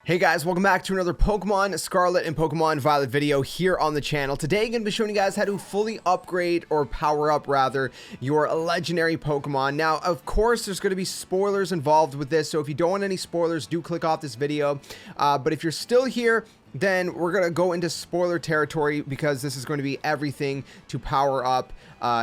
Hey guys, welcome back to another Pokemon Scarlet and Pokemon Violet video here on the channel. Today I'm going to be showing you guys how to fully upgrade, or power up rather, your legendary Pokemon. Now, of course, there's going to be spoilers involved with this, so if you don't want any spoilers, do click off this video. But if you're still here, then we're going to go into spoiler territory because this is going to be everything to power up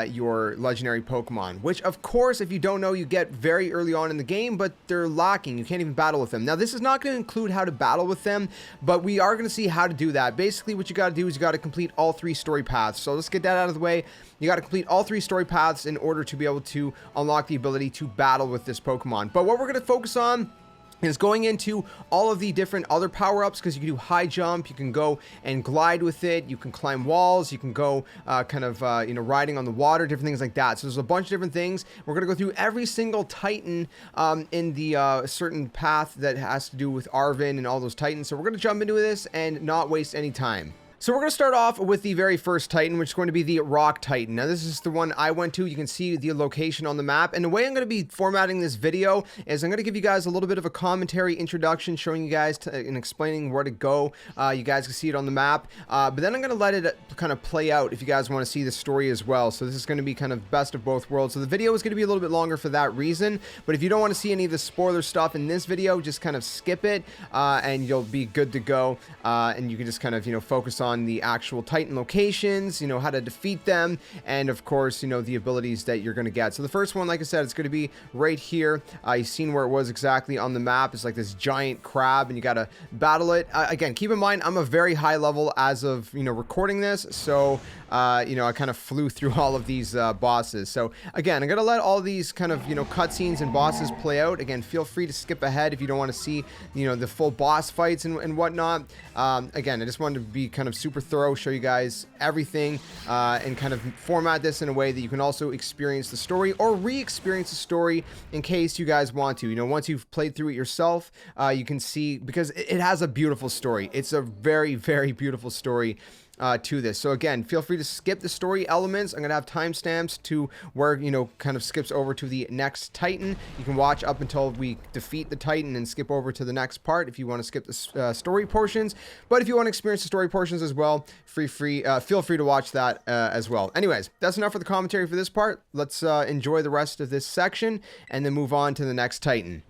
your legendary Pokemon, which of course, if you don't know, you get very early on in the game, but they're lacking. You can't even battle with them. Now, this is not going to include how to battle with them, but we are going to see how to do that. Basically, what you got to do is you got to complete all 3 story paths. So let's get that out of the way. You got to complete all 3 story paths in order to be able to unlock the ability to battle with this Pokemon. But what we're going to focus on is going into all of the different other power-ups, because you can do high jump, you can go and glide with it, you can climb walls, you can go riding on the water, different things like that. So there's a bunch of different things. We're going to go through every single Titan in the certain path that has to do with Arvin and all those Titans. So we're going to jump into this and not waste any time. So we're going to start off with the very first Titan, which is going to be the Rock Titan. Now, this is the one I went to. You can see the location on the map. And the way I'm going to be formatting this video is I'm going to give you guys a little bit of a commentary introduction, showing you guys and explaining where to go. You guys can see it on the map. But then I'm going to let it kind of play out if you guys want to see the story as well. So this is going to be kind of best of both worlds. So the video is going to be a little bit longer for that reason. But if you don't want to see any of the spoiler stuff in this video, just kind of skip it and you'll be good to go. And you can just kind of, focus on the actual Titan locations, how to defeat them, and of course, the abilities that you're going to get. So the first one, like I said, it's going to be right here. You've seen where it was exactly on the map. It's like this giant crab, and you got to battle it. Again, keep in mind, I'm a very high level as of, recording this, so, I kind of flew through all of these bosses. So again, I'm going to let all these kind of, cutscenes and bosses play out. Again, feel free to skip ahead if you don't want to see, the full boss fights and whatnot. Again, I just wanted to be kind of super thorough, show you guys everything, and kind of format this in a way that you can also experience the story or re-experience the story in case you guys want to. Once you've played through it yourself, you can see, because it has a beautiful story. It's a very, very beautiful story to this. So again, feel free to skip the story elements. I'm gonna have timestamps to where kind of skips over to the next Titan. You can watch up until we defeat the Titan and skip over to the next part if you want to skip the story portions. But if you want to experience the story portions as well, feel free to watch that as well. Anyways, that's enough for the commentary for this part. Let's enjoy the rest of this section and then move on to the next Titan.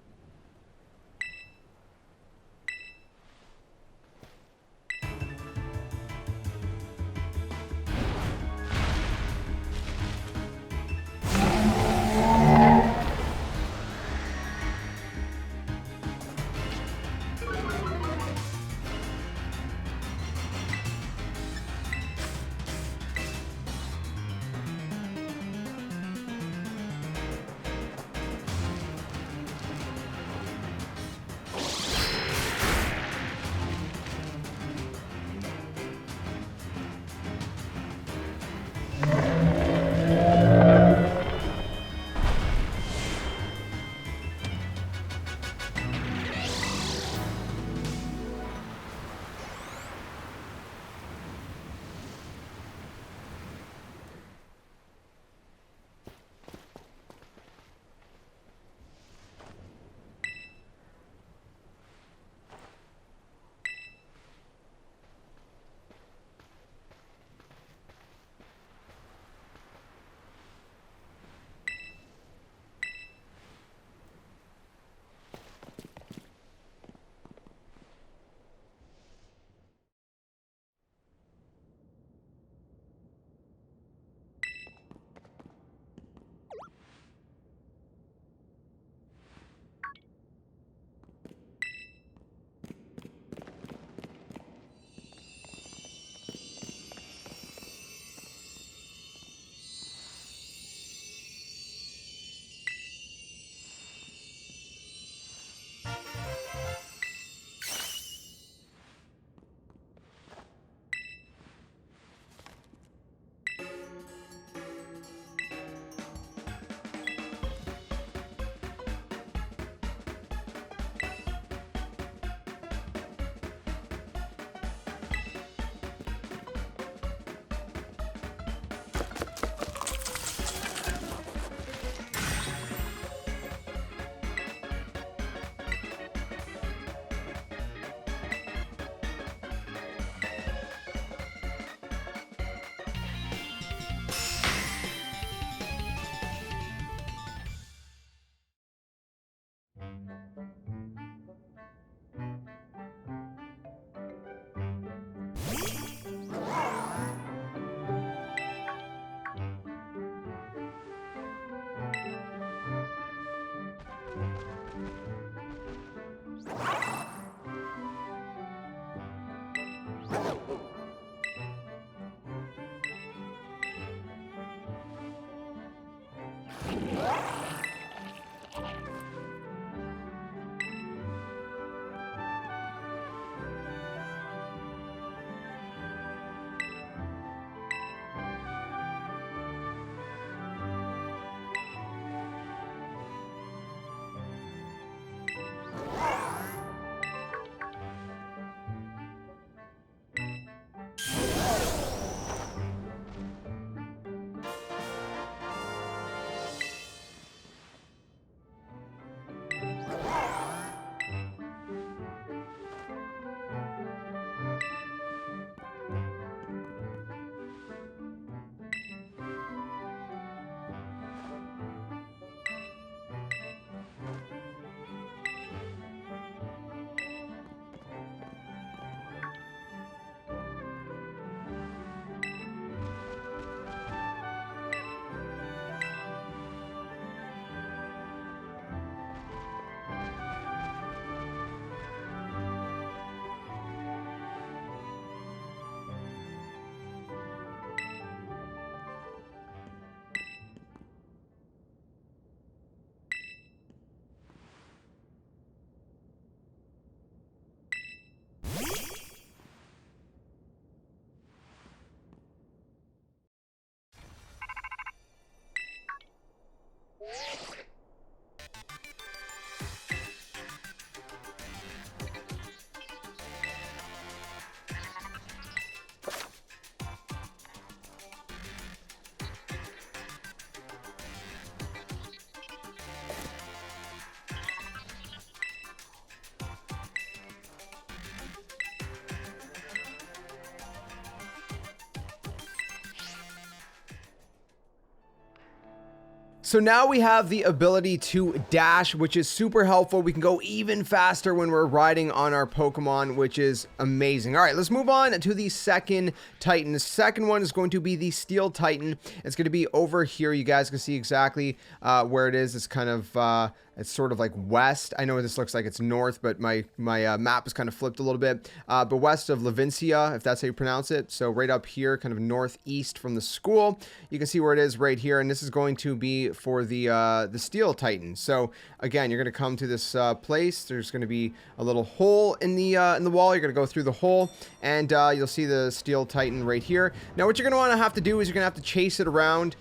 So now we have the ability to dash, which is super helpful. We can go even faster when we're riding on our Pokemon, which is amazing. All right, let's move on to the second Titan. The second one is going to be the Steel Titan. It's going to be over here. You guys can see exactly where it is. It's kind of... it's sort of like west. I know this looks like it's north, but my map is kind of flipped a little bit. But west of Levincia, if that's how you pronounce it. So right up here, kind of northeast from the school. You can see where it is right here. And this is going to be for the Steel Titan. So again, you're going to come to this place. There's going to be a little hole in the wall. You're going to go through the hole, and you'll see the Steel Titan right here. Now, what you're going to want to have to do is you're going to have to chase it around.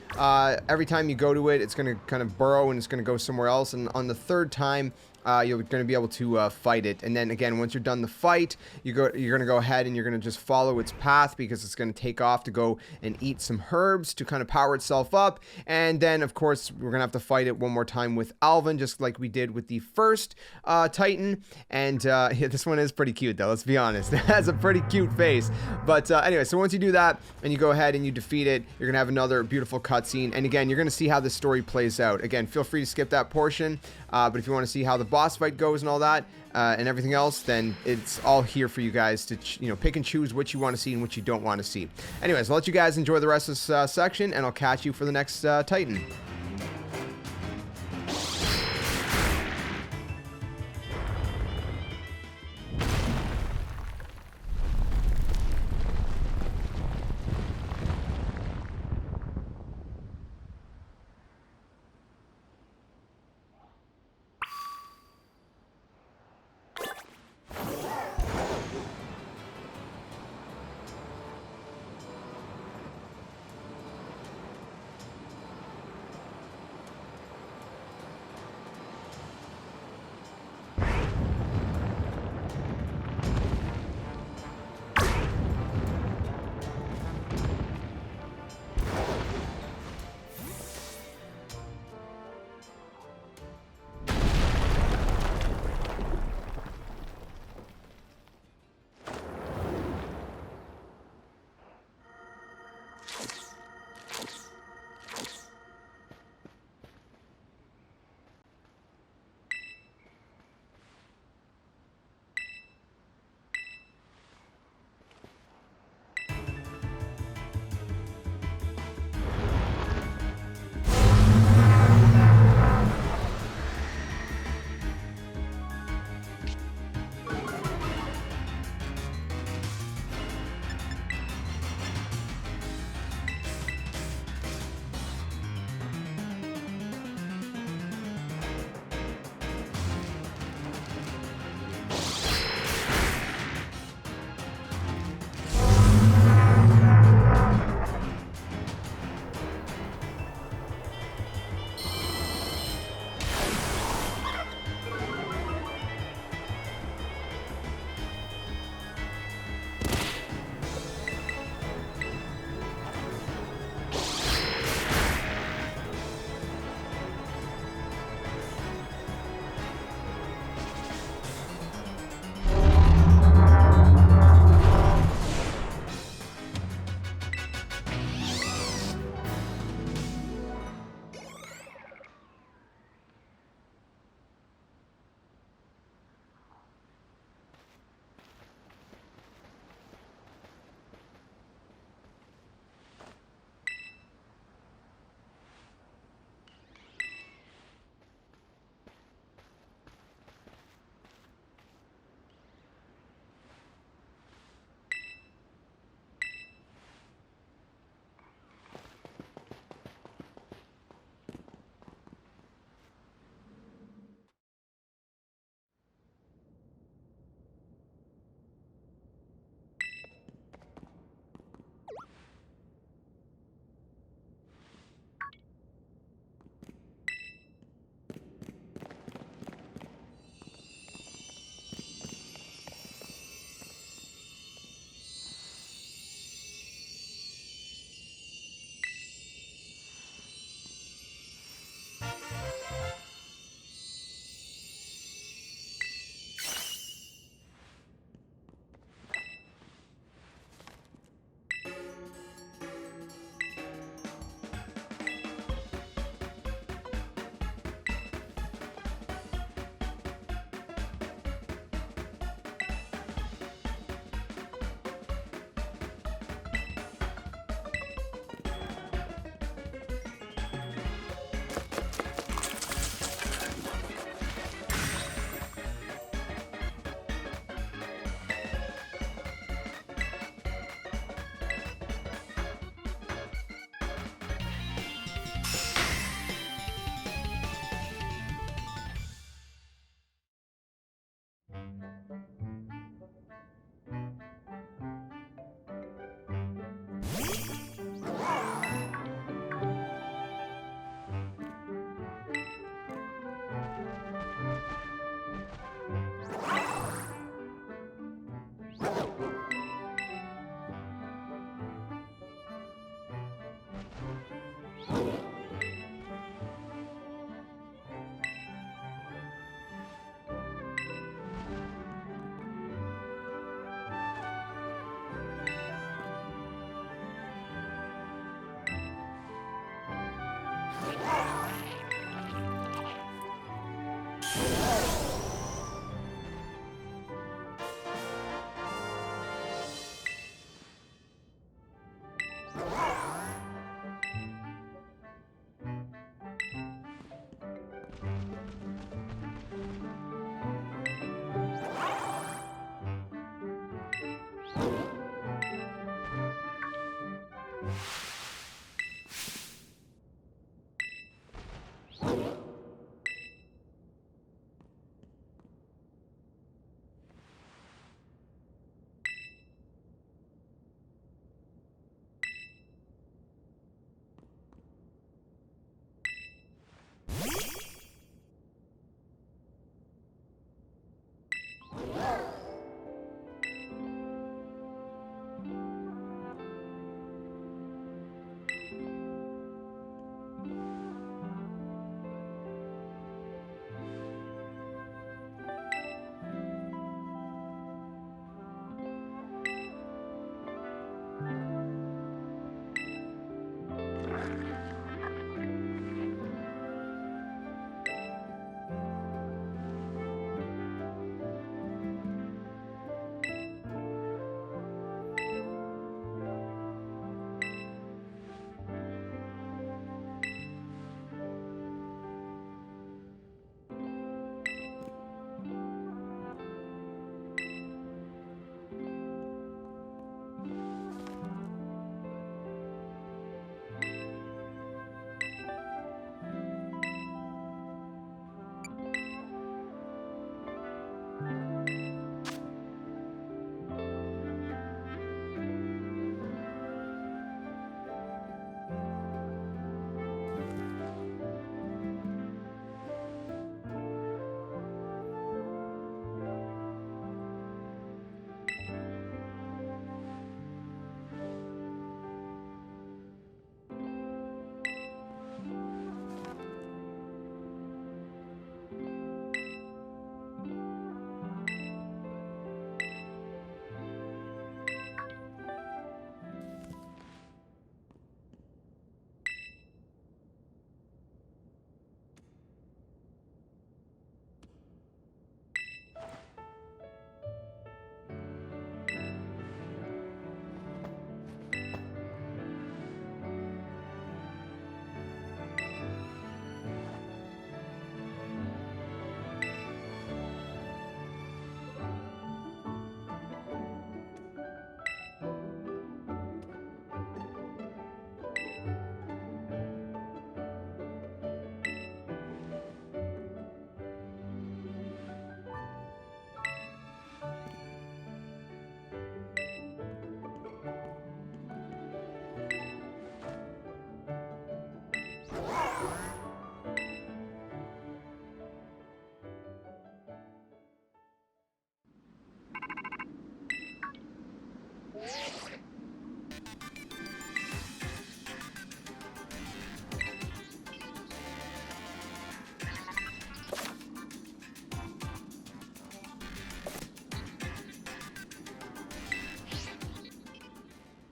Every time you go to it, it's going to kind of burrow and it's going to go somewhere else. And on the third time, you're going to be able to fight it. And then again, once you're done the fight, you're going to go ahead and you're going to just follow its path, because it's going to take off to go and eat some herbs to kind of power itself up. And then, of course, we're going to have to fight it one more time with Alvin, just like we did with the first Titan. And yeah, this one is pretty cute, though. Let's be honest. It has a pretty cute face. But anyway, so once you do that and you go ahead and you defeat it, you're going to have another beautiful cutscene. And again, you're going to see how the story plays out. Again, feel free to skip that portion. But if you want to see how the boss fight goes and all that and everything else, then it's all here for you guys to pick and choose what you want to see and what you don't want to see. Anyways, I'll let you guys enjoy the rest of this section, and I'll catch you for the next Titan.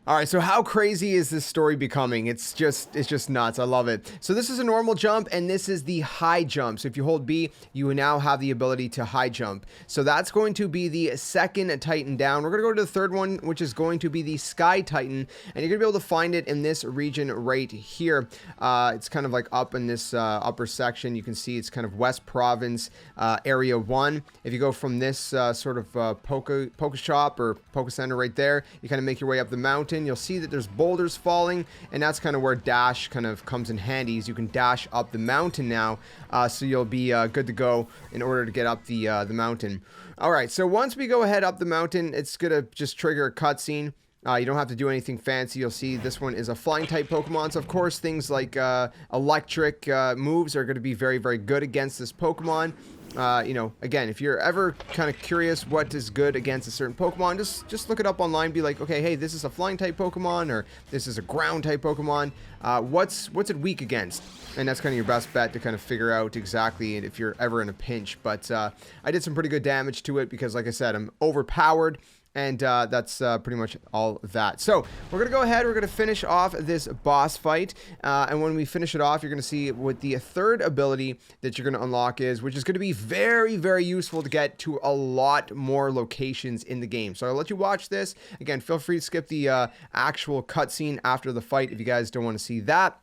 All right, so how crazy is this story becoming? It's just nuts. I love it. So this is a normal jump, and this is the high jump. So if you hold B, you now have the ability to high jump. So that's going to be the second Titan down. We're going to go to the third one, which is going to be the Sky Titan, and you're going to be able to find it in this region right here. It's kind of like up in this upper section. You can see it's kind of West Province, Area 1. If you go from this sort of Poke Shop or Poke Center right there, you kind of make your way up the mountain. You'll see that there's boulders falling, and that's kind of where dash kind of comes in handy. Is you can dash up the mountain now, so you'll be good to go in order to get up the mountain. All right, so once we go ahead up the mountain, it's gonna just trigger a cutscene. You don't have to do anything fancy. You'll see this one is a flying type Pokemon. So of course things like electric moves are going to be very, very good against this Pokemon. You know, again, if you're ever kind of curious what is good against a certain Pokemon, just look it up online. Be like, okay, hey, this is a flying type Pokemon, or this is a ground type Pokemon. What's it weak against? And that's kind of your best bet to kind of figure out exactly if you're ever in a pinch. But I did some pretty good damage to it because, like I said, I'm overpowered. And that's pretty much all of that. So we're going to go ahead. We're going to finish off this boss fight. And when we finish it off, you're going to see what the third ability that you're going to unlock is, which is going to be very, very useful to get to a lot more locations in the game. So I'll let you watch this. Again, feel free to skip the actual cutscene after the fight if you guys don't want to see that.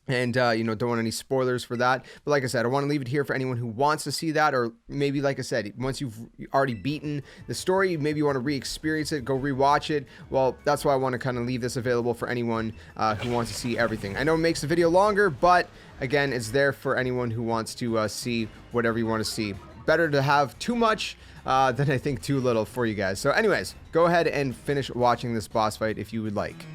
And, you know, don't want any spoilers for that. But like I said, I want to leave it here for anyone who wants to see that. Or maybe, like I said, once you've already beaten the story, maybe you want to re-experience it, go rewatch it. Well, that's why I want to kind of leave this available for anyone who wants to see everything. I know it makes the video longer, but again, it's there for anyone who wants to see whatever you want to see. Better to have too much than I think too little for you guys. So anyways, go ahead and finish watching this boss fight if you would like.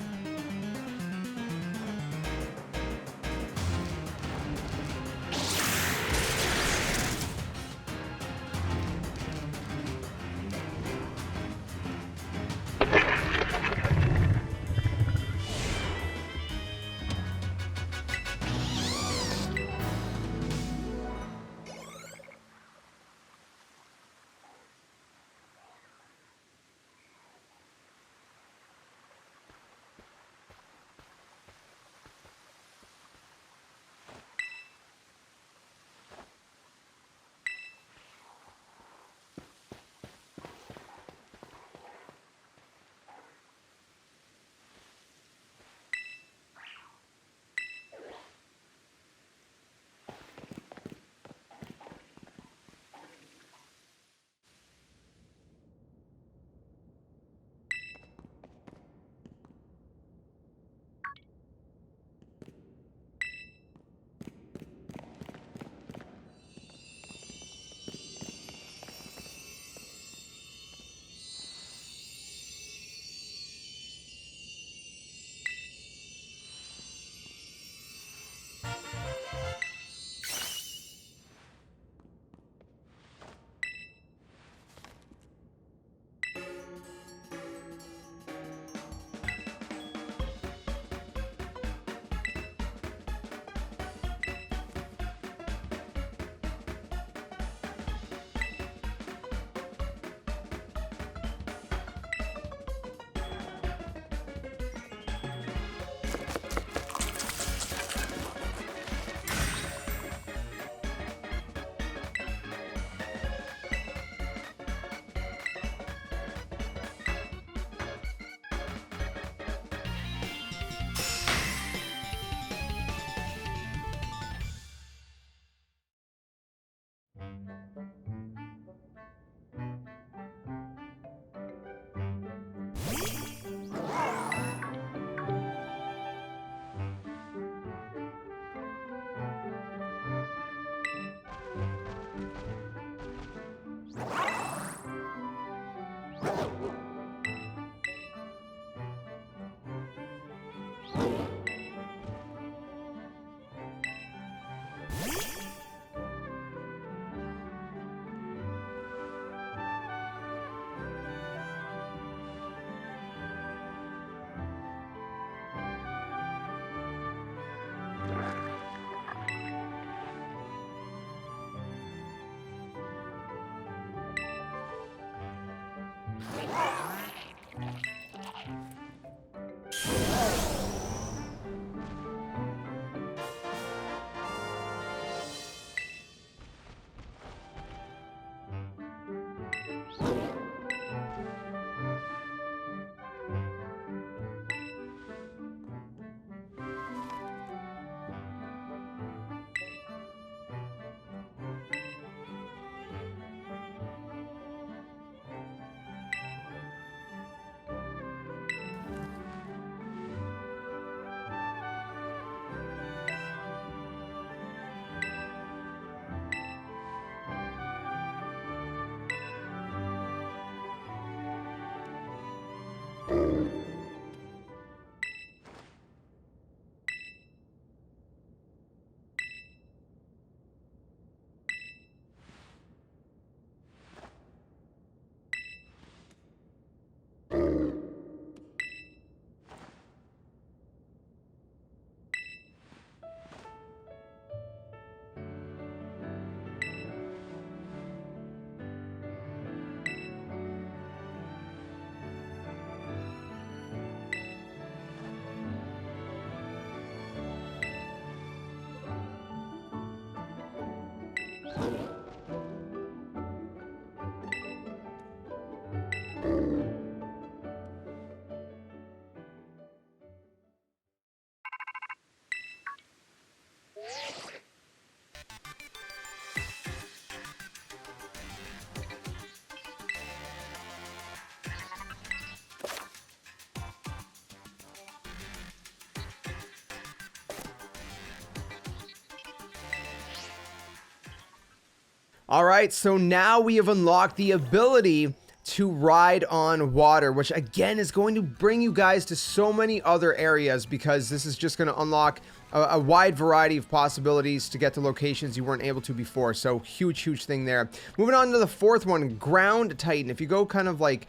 All right, so now we have unlocked the ability to ride on water, which again is going to bring you guys to so many other areas, because this is just going to unlock a wide variety of possibilities to get to locations you weren't able to before. So huge thing there. Moving on to the fourth one, Ground Titan. If you go kind of like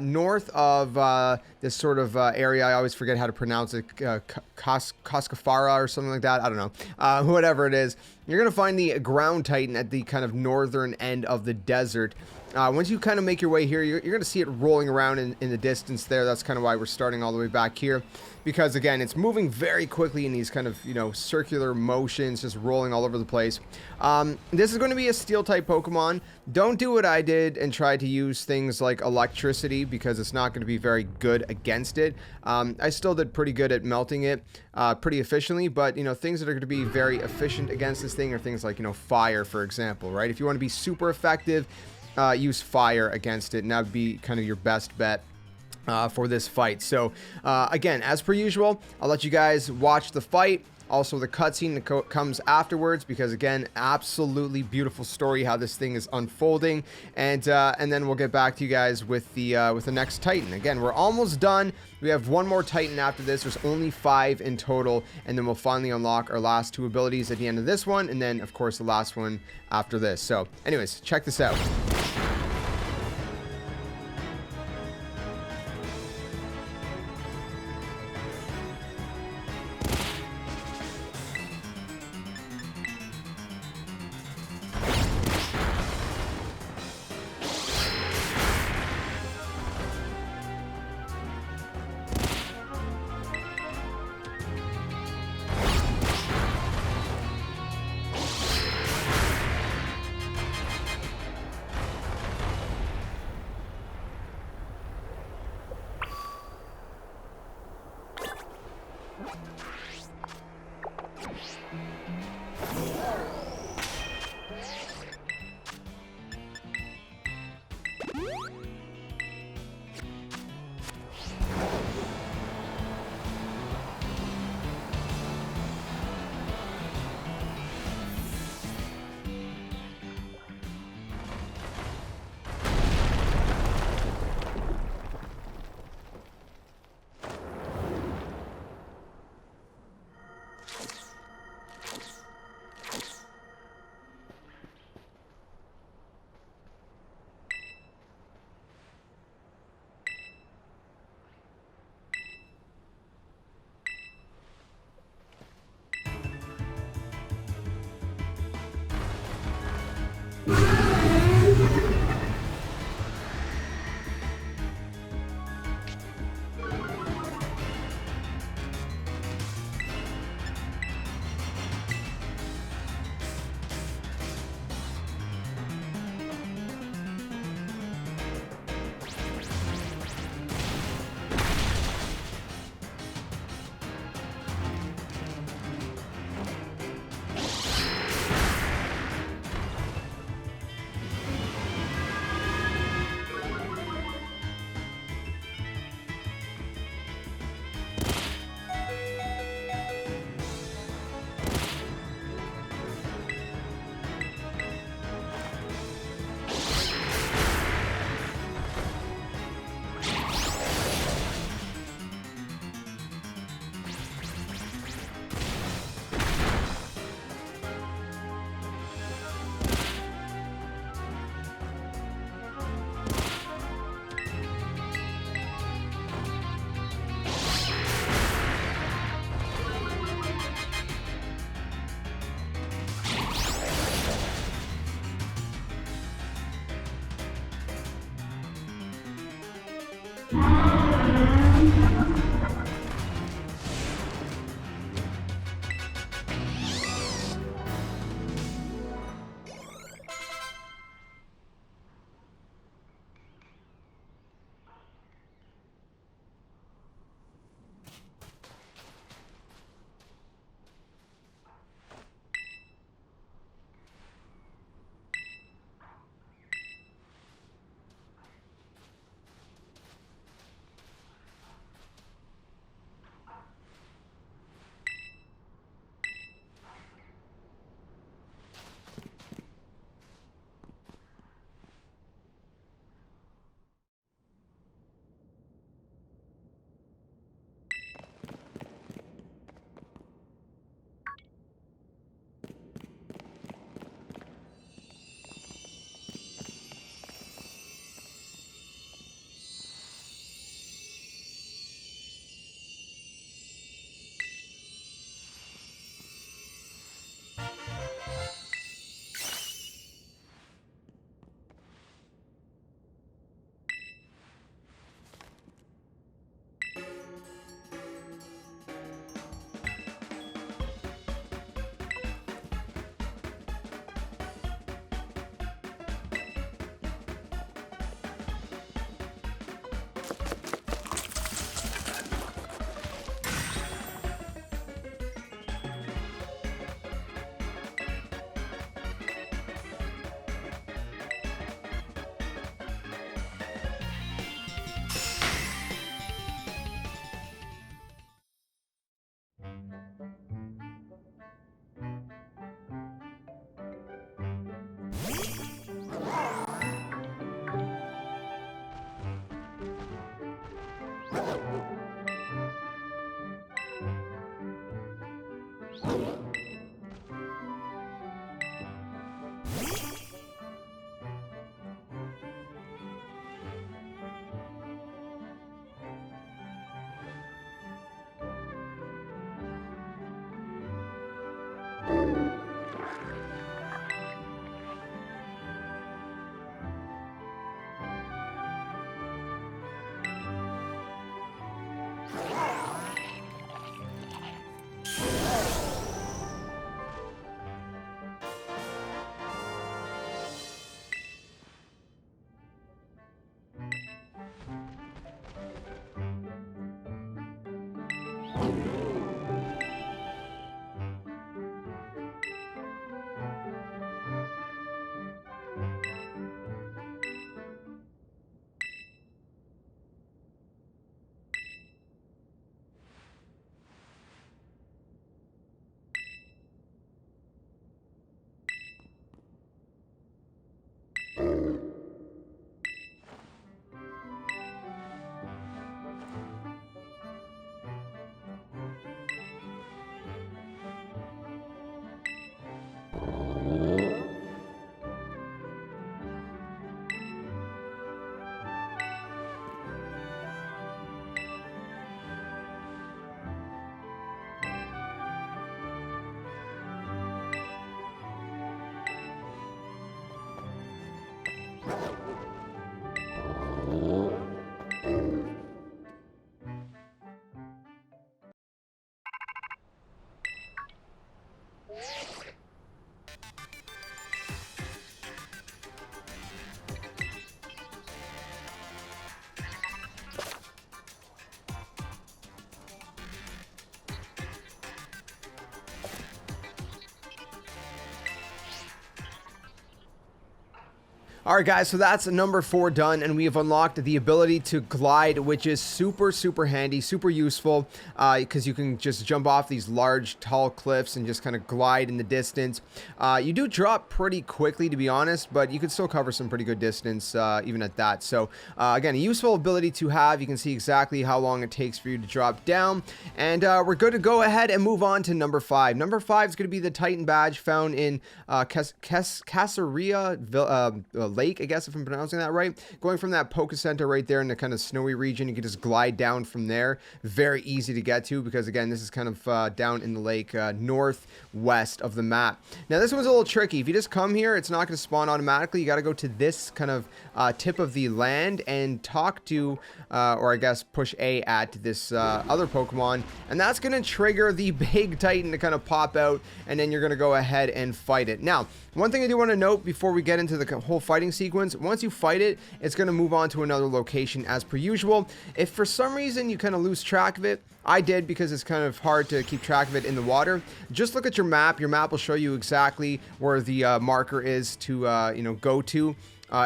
north of this sort of area, I always forget how to pronounce it, Koskafara or something like that, I don't know, whatever it is, you're gonna find the Ground Titan at the kind of northern end of the desert. Once you kind of make your way here, you're gonna see it rolling around in the distance there. That's kind of why we're starting all the way back here, because again, it's moving very quickly in these kind of, you know, circular motions, just rolling all over the place. This is going to be a steel type Pokemon. Don't do what I did and try to use things like electricity, because it's not going to be very good against it. I still did pretty good at melting it pretty efficiently, but you know, things that are going to be very efficient against this thing are things like, you know, fire, for example, right? If you want to be super effective, use fire against it, and that would be kind of your best bet for this fight. So again, as per usual, I'll let you guys watch the fight, also the cutscene that comes afterwards, because again, absolutely beautiful story how this thing is unfolding, and then we'll get back to you guys with the next Titan. Again, we're almost done. We have one more Titan after this. There's only 5 in total, and then we'll finally unlock our last 2 abilities at the end of this one, and then of course the last one after this. So anyways, check this out. All right, guys, so that's number 4 done, and we have unlocked the ability to glide, which is super handy, super useful, because you can just jump off these large, tall cliffs and just kind of glide in the distance. You do drop pretty quickly, to be honest, but you can still cover some pretty good distance, even at that. So, again, a useful ability to have. You can see exactly how long it takes for you to drop down, and we're good to go ahead and move on to number 5. Number 5 is going to be the Titan badge found in CORSAIR Lake, I guess, if I'm pronouncing that right. Going from that Poke Center right there in the kind of snowy region, you can just glide down from there. Very easy to get to because, again, this is kind of down in the lake northwest of the map. Now, this one's a little tricky. If you just come here, it's not going to spawn automatically. You got to go to this kind of tip of the land and talk to, or I guess push A at this other Pokemon, and that's going to trigger the big Titan to kind of pop out, and then you're going to go ahead and fight it. Now, one thing I do want to note before we get into the whole fighting sequence, once you fight it, it's going to move on to another location as per usual. If for some reason you kind of lose track of it, I did because it's kind of hard to keep track of it in the water. Just look at your map. Your map will show you exactly where the marker is to, go to.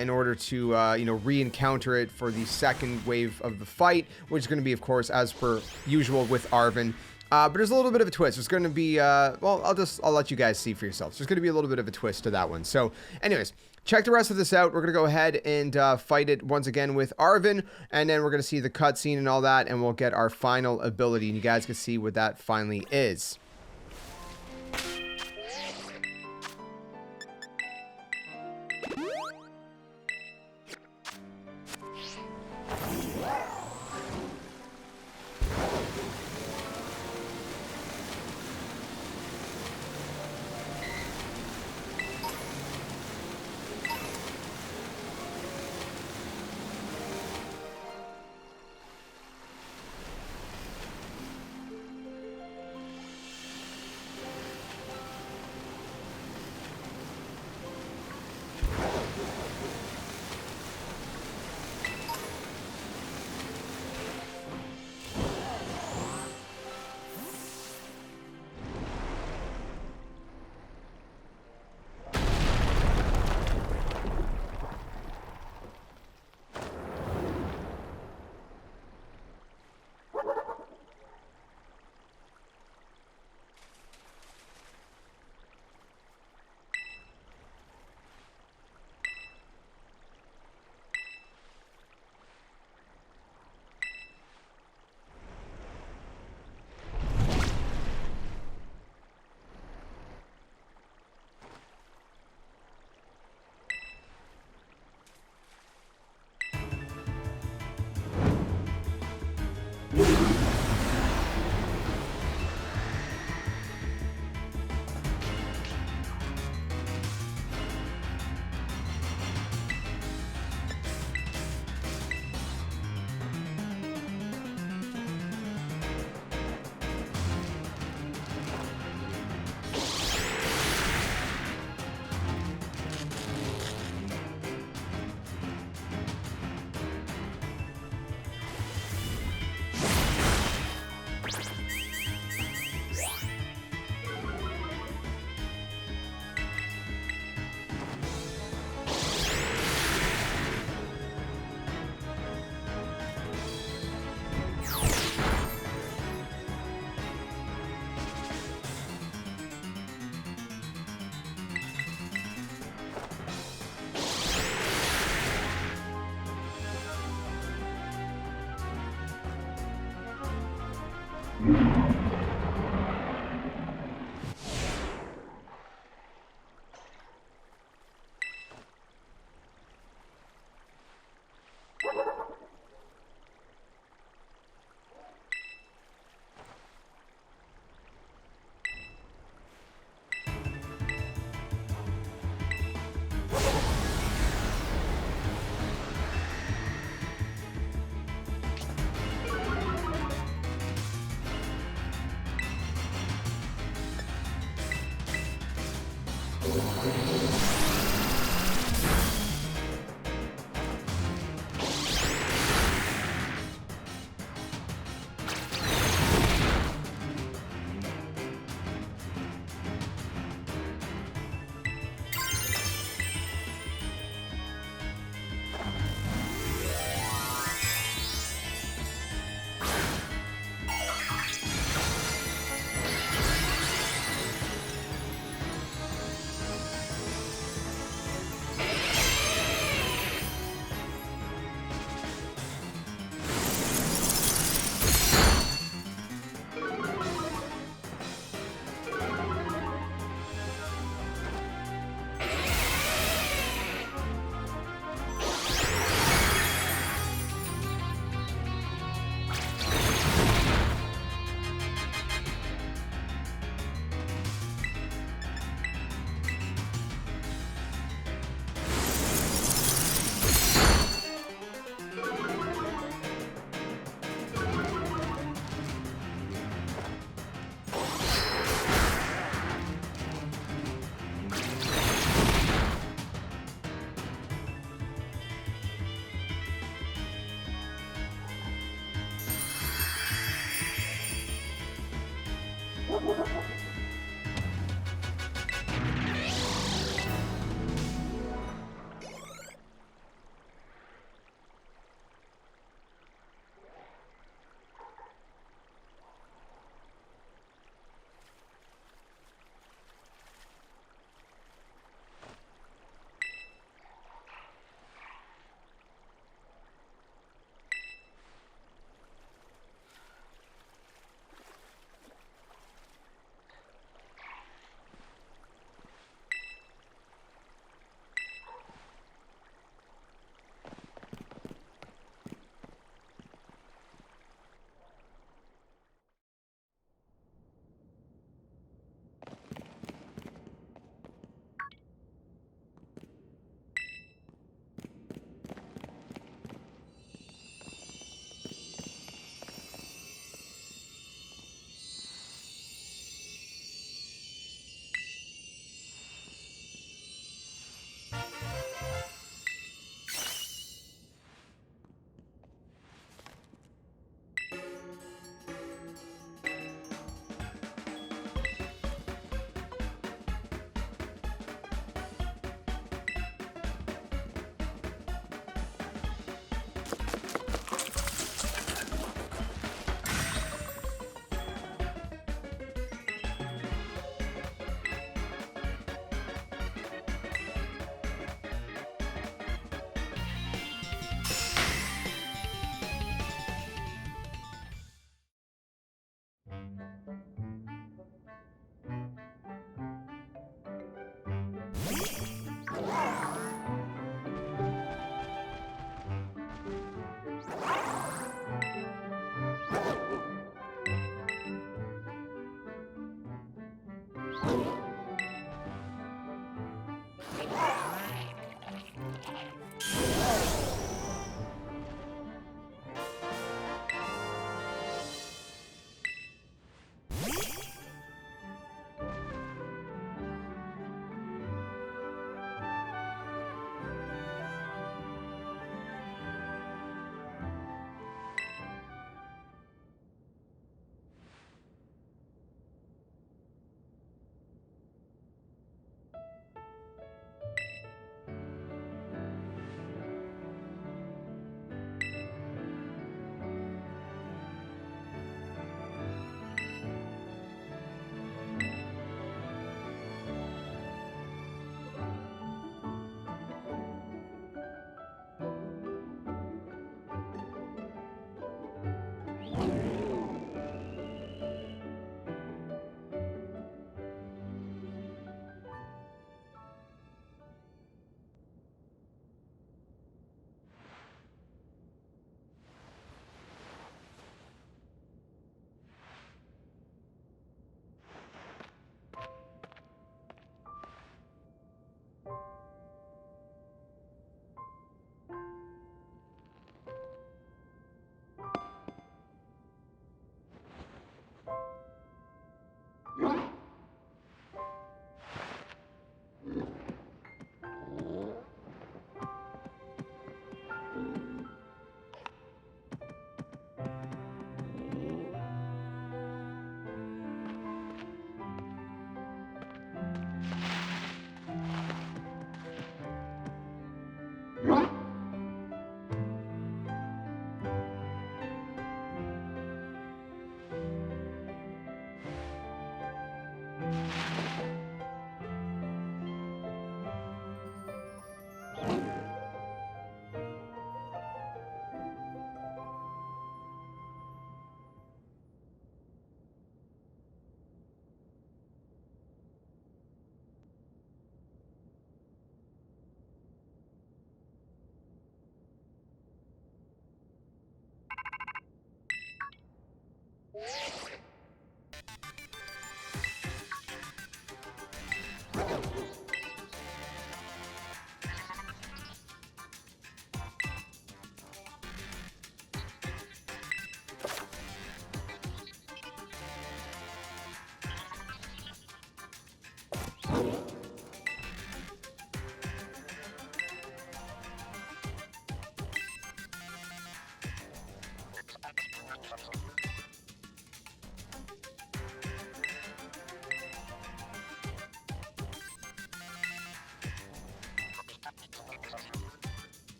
In order to, re-encounter it for the second wave of the fight, which is going to be, of course, as per usual with Arven. But there's a little bit of a twist. There's going to be, well, I'll let you guys see for yourselves. There's going to be a little bit of a twist to that one. So, anyways, check the rest of this out. We're going to go ahead and fight it once again with Arven, and then we're going to see the cutscene and all that, and we'll get our final ability, and you guys can see what that finally is.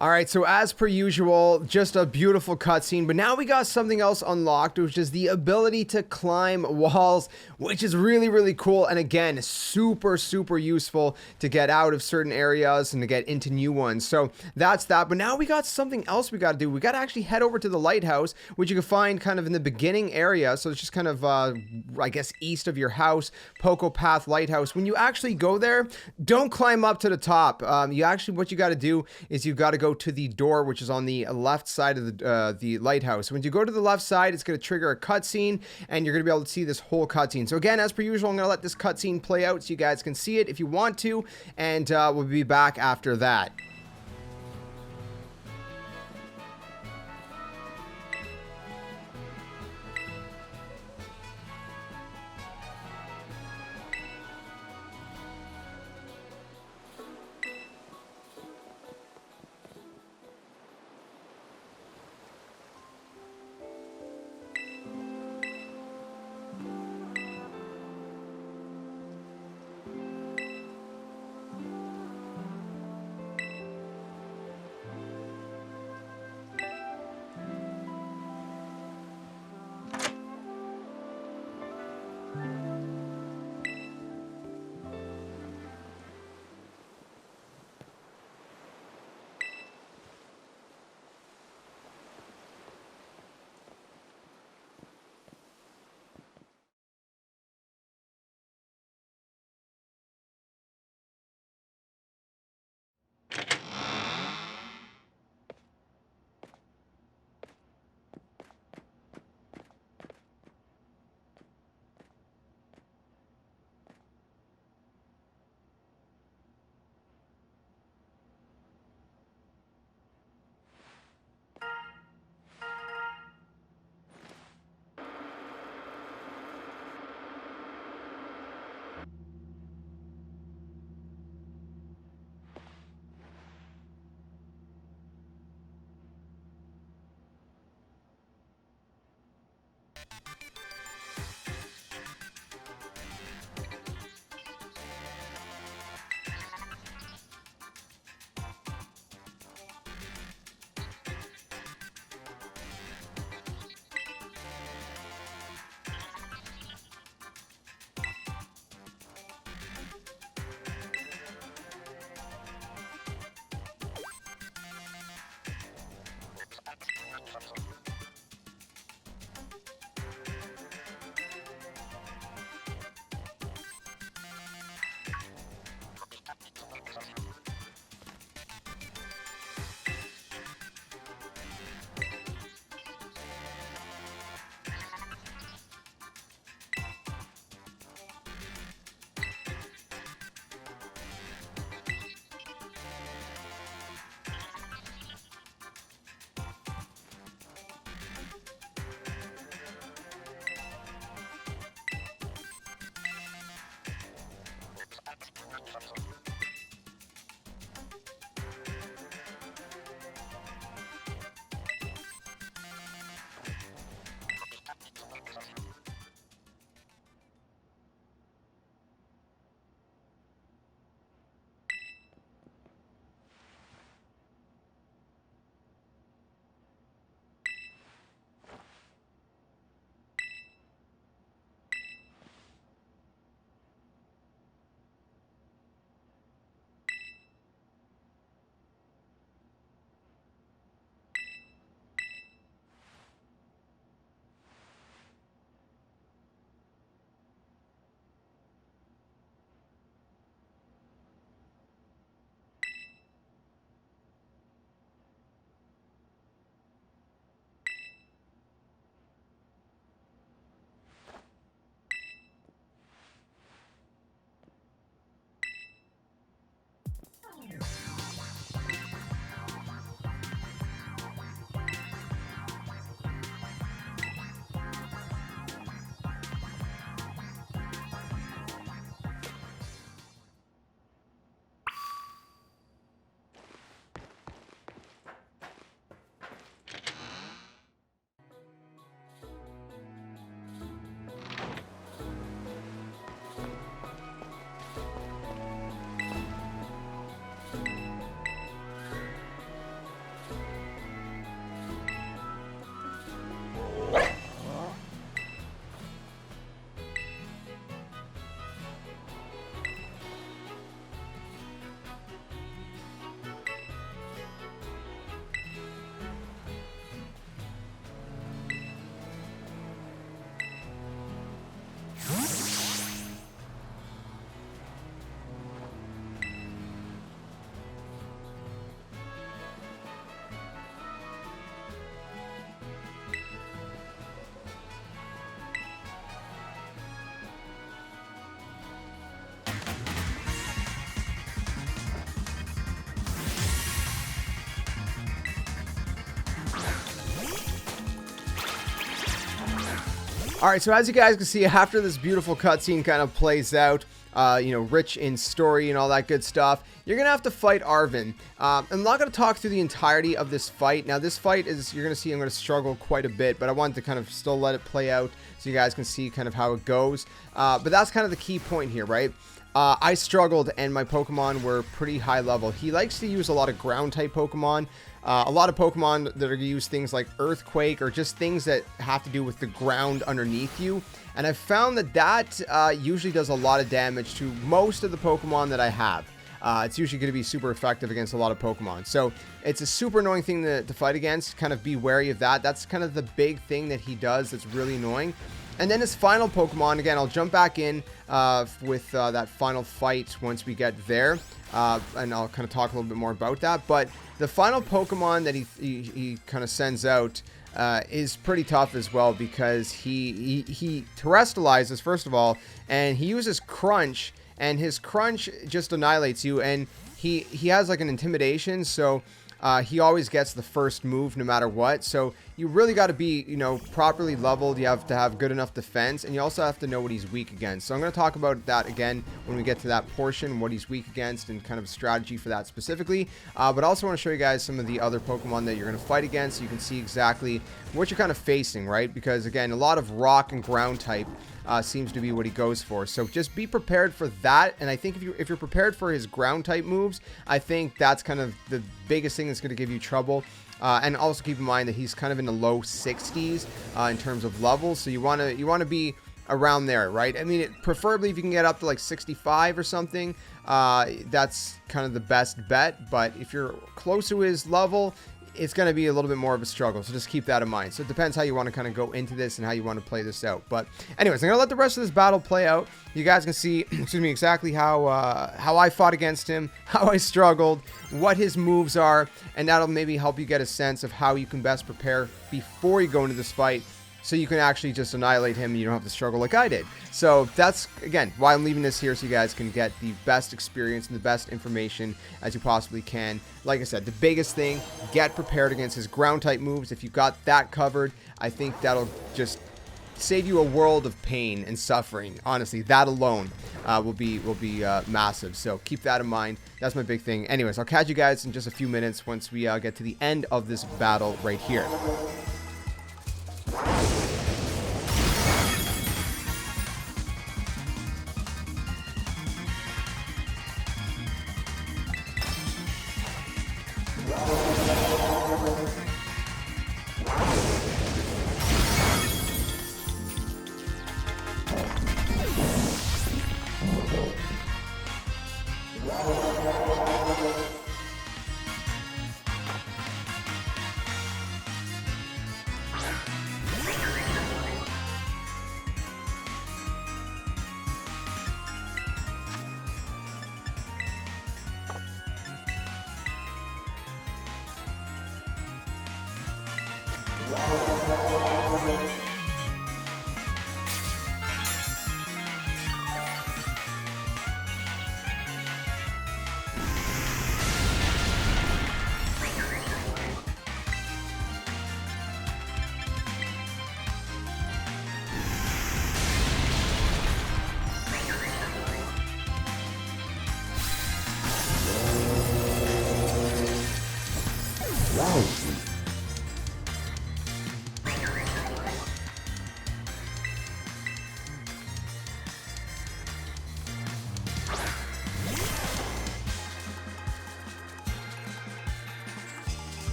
All right, so as per usual, just a beautiful cutscene, but now we got something else unlocked, which is the ability to climb walls, which is really, really cool. And again, super, super useful to get out of certain areas and to get into new ones. So that's that. But now we got something else we got to do. We got to actually head over to the lighthouse, which you can find kind of in the beginning area. So it's just kind of, I guess, east of your house, Poco Path Lighthouse. When you actually go there, don't climb up to the top. What you got to do is you've got to go to the door, which is on the left side of the lighthouse. When you go to the left side, it's going to trigger a cutscene, and you're going to be able to see this whole cutscene. So again, as per usual, I'm going to let this cutscene play out so you guys can see it if you want to, and we'll be back after that. All right, so as you guys can see, after this beautiful cutscene kind of plays out, you know, rich in story and all that good stuff, you're gonna have to fight Arven. I'm not gonna talk through the entirety of this fight. Now, this fight is, you're gonna see, I'm gonna struggle quite a bit, but I wanted to kind of still let it play out so you guys can see kind of how it goes. But that's kind of the key point here, right? I struggled and my Pokemon were pretty high level. He likes to use a lot of ground type Pokemon. A lot of Pokemon that are use things like Earthquake or just things that have to do with the ground underneath you. And I've found that that usually does a lot of damage to most of the Pokemon that I have. It's usually going to be super effective against a lot of Pokemon. So it's a super annoying thing to fight against. Kind of be wary of that. That's kind of the big thing that he does that's really annoying. And then his final Pokemon, again, I'll jump back in with that final fight once we get there. And I'll kind of talk a little bit more about that. But the final Pokemon that he kind of sends out is pretty tough as well, because he terrestrializes, first of all, and he uses Crunch, and his Crunch just annihilates you, and he has like an Intimidation, so he always gets the first move no matter what. So you really got to be, you know, properly leveled. You have to have good enough defense, and you also have to know what he's weak against. So I'm going to talk about that again when we get to that portion, what he's weak against and kind of strategy for that specifically. But I also want to show you guys some of the other Pokemon that you're going to fight against, so you can see exactly what you're kind of facing, right? Because again, a lot of rock and ground type seems to be what he goes for. So just be prepared for that. And I think if you're prepared for his ground type moves, I think that's kind of the biggest thing that's going to give you trouble. And also keep in mind that he's kind of in the low 60s in terms of levels. So you want to be around there, right? I mean, preferably if you can get up to like 65 or something, that's kind of the best bet. But if you're close to his level, it's going to be a little bit more of a struggle. So just keep that in mind. So it depends how you want to kind of go into this and how you want to play this out. But anyways, I'm going to let the rest of this battle play out. You guys can see, excuse me, exactly how I fought against him, how I struggled, what his moves are, and that'll maybe help you get a sense of how you can best prepare before you go into this fight, so you can actually just annihilate him and you don't have to struggle like I did. So that's, again, why I'm leaving this here, so you guys can get the best experience and the best information as you possibly can. Like I said, the biggest thing, get prepared against his ground type moves. If you got that covered, I think that'll just save you a world of pain and suffering. Honestly, that alone will be massive. So keep that in mind. That's my big thing. Anyways, I'll catch you guys in just a few minutes once we get to the end of this battle right here.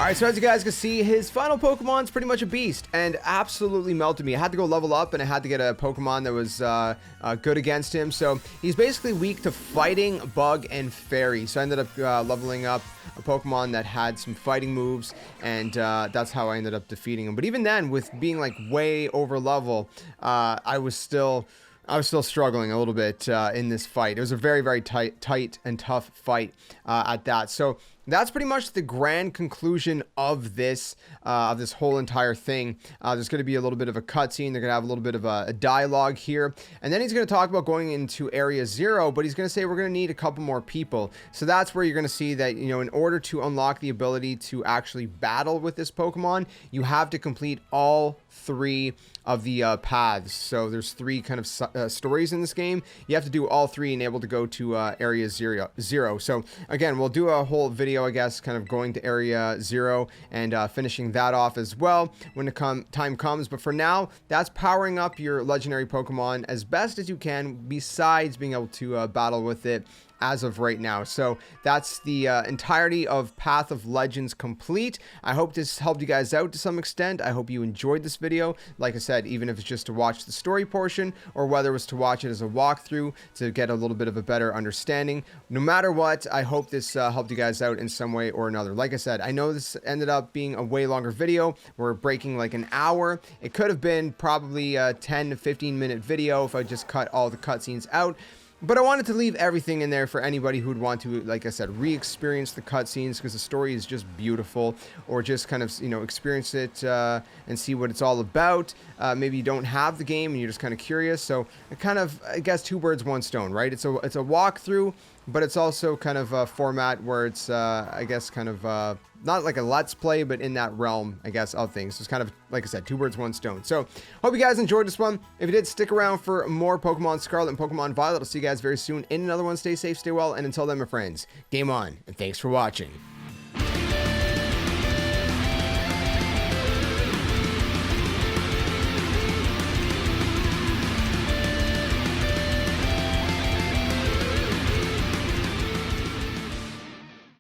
Alright, so as you guys can see, his final Pokemon's pretty much a beast and absolutely melted me. I had to go level up and I had to get a Pokemon that was good against him. So he's basically weak to fighting, bug, and fairy. So I ended up leveling up a Pokemon that had some fighting moves, and that's how I ended up defeating him. But even then, with being like way over level, I was still struggling a little bit in this fight. It was a very, very tight and tough fight at that. So that's pretty much the grand conclusion of this whole entire thing. There's going to be a little bit of a cutscene. They're going to have a little bit of a dialogue here. And then he's going to talk about going into Area 0, but he's going to say we're going to need a couple more people. So that's where you're going to see that, you know, in order to unlock the ability to actually battle with this Pokemon, you have to complete all 3 of the paths. So there's 3 kind of stories in this game. You have to do all 3 and able to go to Area 0. So again, we'll do a whole video, I guess, kind of going to Area 0 and finishing that off as well when the time comes. But for now, that's powering up your legendary Pokemon as best as you can, besides being able to battle with it as of right now. So that's the entirety of Path of Legends complete. I hope this helped you guys out to some extent. I hope you enjoyed this video. Like I said, even if it's just to watch the story portion or whether it was to watch it as a walkthrough to get a little bit of a better understanding. No matter what, I hope this helped you guys out in some way or another. Like I said, I know this ended up being a way longer video. We're breaking like an hour. It could have been probably a 10 to 15 minute video if I just cut all the cutscenes out. But I wanted to leave everything in there for anybody who'd want to, like I said, re-experience the cutscenes because the story is just beautiful, or just kind of, you know, experience it and see what it's all about. Maybe you don't have the game and you're just kind of curious. So it kind of, I guess, 2 birds, 1 stone, right? It's a walkthrough, but it's also kind of a format where it's, I guess, kind of not like a let's play, but in that realm, I guess, of things. So it's kind of, like I said, 2 birds, 1 stone. So hope you guys enjoyed this one. If you did, stick around for more Pokemon Scarlet and Pokemon Violet. I'll see you guys very soon in another one. Stay safe, stay well, and until then, my friends, game on, and thanks for watching.